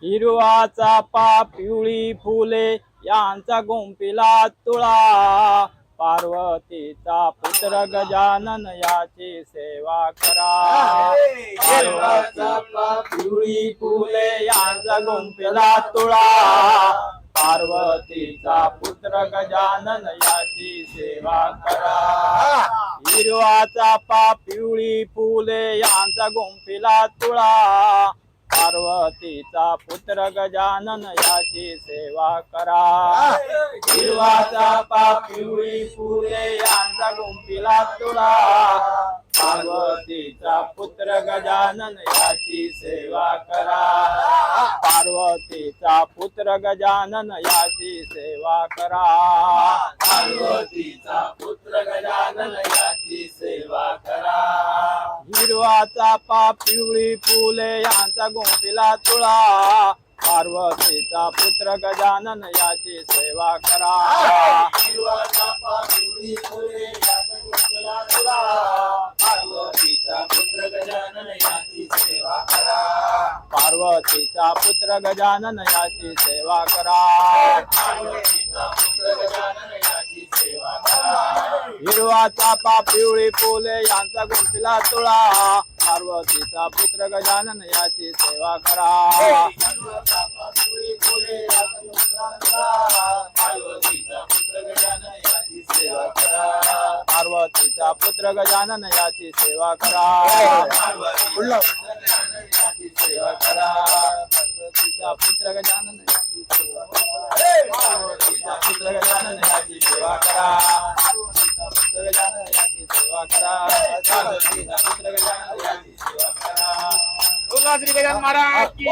हिरवा चापा पिवळी फुले यांचा गुंफिला तुळा पार्वतीचा पुत्र गजानन याची सेवा करा हिरवा चापा पिवळी फुले यांचा गुंफिला तुळा पार्वतीचा पुत्र गजानन याची सेवा करा हिरवा चापा पिवळी फुले यांचा गुंफिला तुळा पार्वतीचा पुत्र गजानन याची सेवा करा हिरवा चापा पिवळी फुले यांचा गुंफिला तुळा पार्वतीचा पुत्र गजानन याची सेवा करा पार्वतीचा पुत्र गजानन याची सेवा करा पार्वतीचा पुत्र गजानन याची सेवा करा हिरवा चापा पिवळी फुले यांचा गुंफिला तुळा पार्वतीचा पुत्र गजानन याची सेवा करा हिरवा चापा पिवळी फुले यांचा गुंफिला तुळा पार्वतीचा पुत्र गजानन याची सेवा करा पार्वतीचा पुत्र गजानन याची सेवा करा पार्वतीचा पुत्र गजानन याची सेवा करा हिरवा चापा पिवळी फुले यांचा गुंफिला तुळा पार्वतीचा पुत्र गजानन याची सेवा करा हिरवा चापा पिवळी फुले यांचा गुंफिला तुळा पार्वतीचा पुत्र गजानन याची सेवा करा पार्वतीचा पुत्र गजानन याची सेवा करा याची सेवा करा पार्वतीचा पुत्र गजानन याची सेवा करा पार्वतीचा पुत्र गजानन याची सेवा करा पार्वतीचा पुत्र गजानन याची सेवा करा पार्वतीचा पुत्र गजानन याची सेवा करा श्री गजानन महाराज की